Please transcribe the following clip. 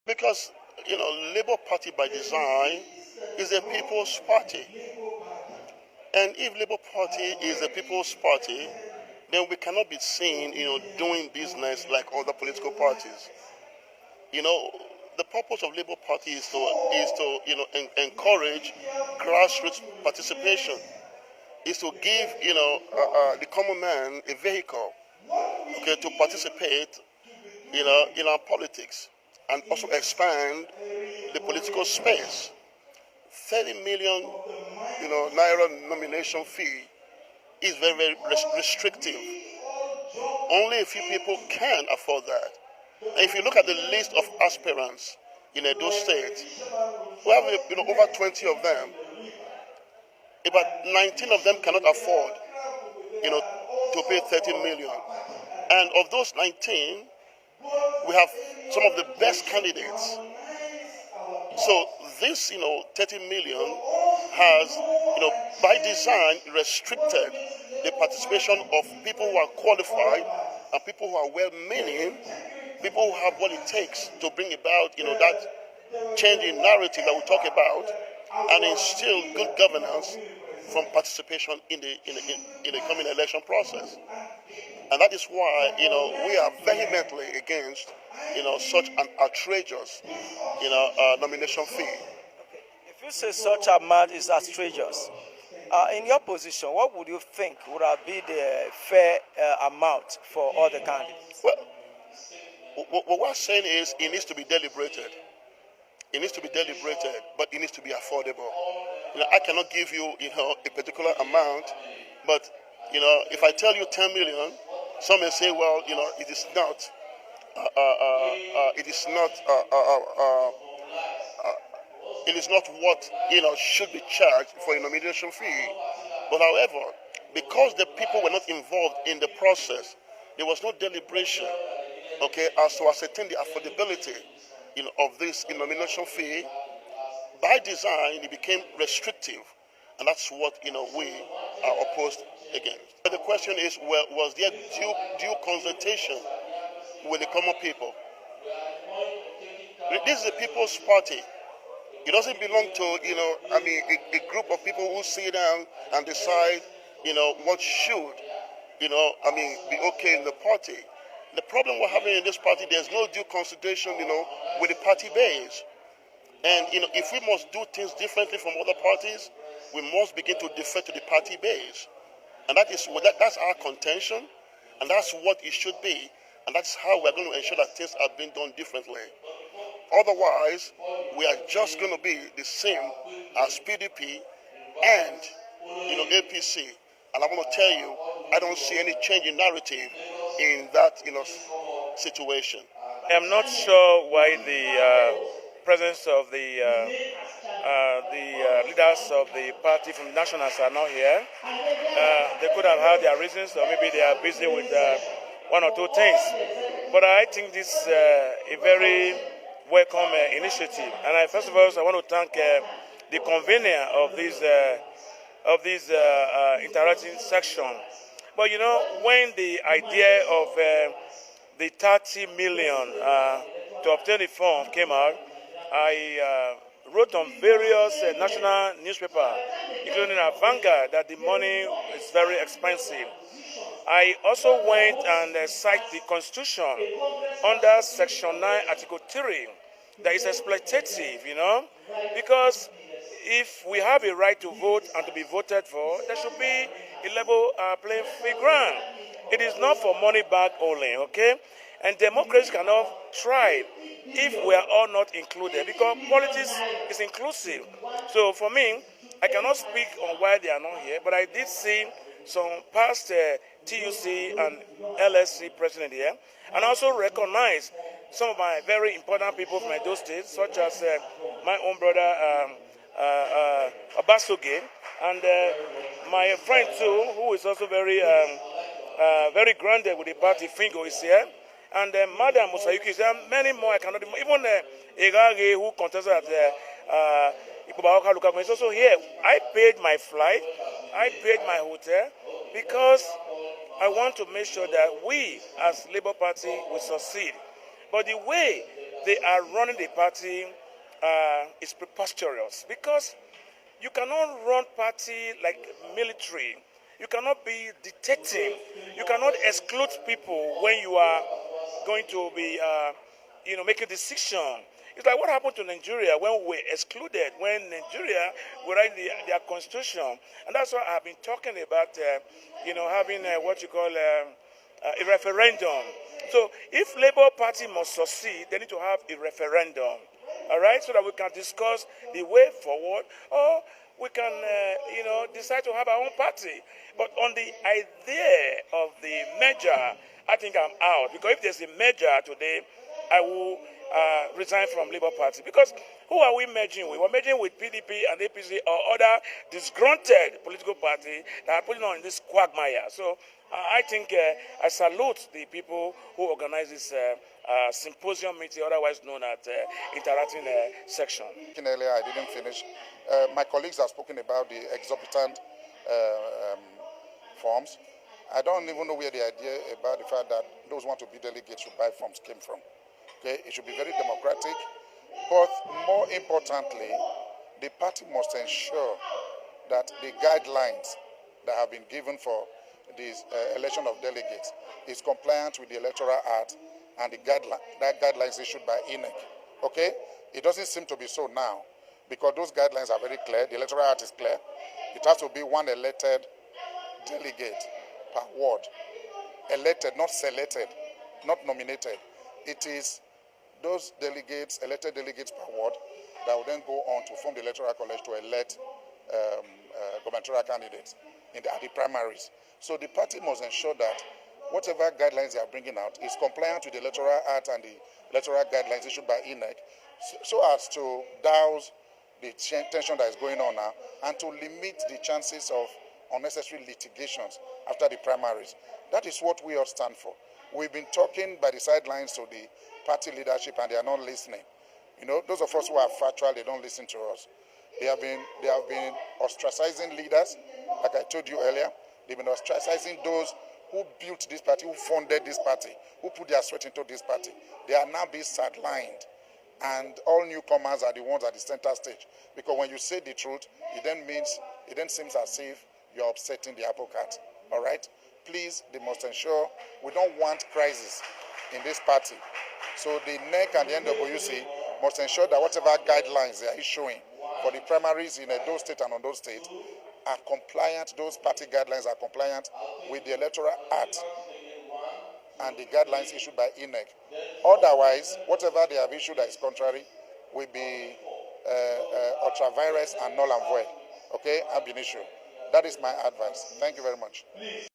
Because, Labour Party by design is a people's party. And if Labour Party is a people's party, then we cannot be seen, doing business like other political parties. The purpose of Labour Party is to encourage grassroots participation, is to give, the common man a vehicle, to participate, in our politics and also expand the political space. 30 million, naira nomination fee is very, very restrictive. Only a few people can afford that. And if you look at the list of aspirants in Edo State, we have over 20 of them. About 19 of them cannot afford, to pay 30 million. And of those 19, we have some of the best candidates. So this, 30 million has, by design restricted the participation of people who are qualified and people who are well-meaning, people who have what it takes to bring about, that change in narrative that we talk about and instill good governance from participation in the coming election process. And that is why, we are vehemently against, such an outrageous, nomination fee. If you say such amount is outrageous, in your position, what would you think would have been the fair amount for all the candidates? Well, what we're saying is it needs to be deliberated. It needs to be deliberated, but it needs to be affordable. I cannot give you, a particular amount, but, if I tell you 10 million, some may say, well, it is not, it is not what, should be charged for a nomination fee. But however, because the people were not involved in the process, there was no deliberation, as to ascertain the affordability, of this nomination fee. By design, it became restrictive, and that's what, we are opposed against. But the question is, well, was there due consultation with the common people? This is a people's party. It doesn't belong to, a group of people who sit down and decide, what should, be okay in the party. The problem we're having in this party, there's no due consultation, with the party base. And, if we must do things differently from other parties, we must begin to defer to the party base. And that's our contention, and that's what it should be. And that's how we're going to ensure that things are being done differently. Otherwise, we are just going to be the same as PDP and, APC. And I want to tell you, I don't see any change in narrative in that, situation. I'm not sure why the presence of the leaders of the party from nationals are not here. They could have had their reasons, or maybe they are busy with one or two things. But I think this is a very welcome initiative. And first of all, I want to thank the convener of this interactive section. But when the idea of the 30 million to obtain the fund came out, I wrote on various national newspapers, including Vanguard, that the money is very expensive. I also went and cited the Constitution under Section 9, Article 3, that is exploitative, because if we have a right to vote and to be voted for, there should be a level playing field ground. It is not for money back only, okay? And democracy cannot thrive if we are all not included, because politics is inclusive. So for me, I cannot speak on why they are not here, but I did see some past TUC and LSC president here, and also recognize some of my very important people from Edo State, such as my own brother Abasoge, and my friend too, who is also very grounded with the party, Fingo is here, and Madam Musayuki is there, many more I cannot, even Egage, who contested at Ikubaoka Lukaku, is also here. I paid my flight, I paid my hotel, because I want to make sure that we, as Labour Party, will succeed. But the way they are running the party is preposterous, because you cannot run party like military. You cannot be dictating. You cannot exclude people when you are going to be, making a decision. It's like what happened to Nigeria when we were excluded, when Nigeria were writing their constitution. And that's why I've been talking about, having what you call a referendum. So if Labour Party must succeed, they need to have a referendum, all right, so that we can discuss the way forward, or we can, decide to have our own party. But on the idea of the merger, I think I'm out, because if there's a merger today, I will resign from Labour Party. Because who are we merging with? We're merging with PDP and APC or other disgruntled political party that are putting on this quagmire. So I think I salute the people who organize this symposium meeting, otherwise known as interacting section. Earlier, I didn't finish. My colleagues have spoken about the exorbitant forms. I don't even know where the idea about the fact that those who want to be delegates should buy forms came from. Okay, it should be very democratic, but more importantly, the party must ensure that the guidelines that have been given for this election of delegates is compliant with the Electoral Act and the guidelines issued by INEC. Okay, it doesn't seem to be so now, because those guidelines are very clear. The Electoral Act is clear. It has to be one elected delegate per ward. Elected, not selected, not nominated. It is those delegates, elected delegates per ward, that will then go on to form the Electoral College to elect gubernatorial candidates at the primaries. So the party must ensure that whatever guidelines they are bringing out is compliant with the Electoral Act and the electoral guidelines issued by INEC, so as to douse the tension that is going on now and to limit the chances of unnecessary litigations after the primaries. That is what we all stand for. We've been talking by the sidelines to the party leadership, and they are not listening. Those of us who are factual, they don't listen to us. They have been ostracizing leaders, like I told you earlier. They've been ostracizing those who built this party, who funded this party, who put their sweat into this party. They are now being sidelined, and all newcomers are the ones at the center stage. Because when you say the truth, it then seems as if you're upsetting the apple cart. All right? Please, they must ensure we don't want crisis in this party. So the NEC and the NWC must ensure that whatever guidelines they are issuing for the primaries in Edo State and Ondo State are compliant, those party guidelines are compliant with the Electoral Act and the guidelines issued by INEC. Otherwise, whatever they have issued that is contrary will be ultra-virus and null and void. Okay, ab initio. That is my advice. Thank you very much.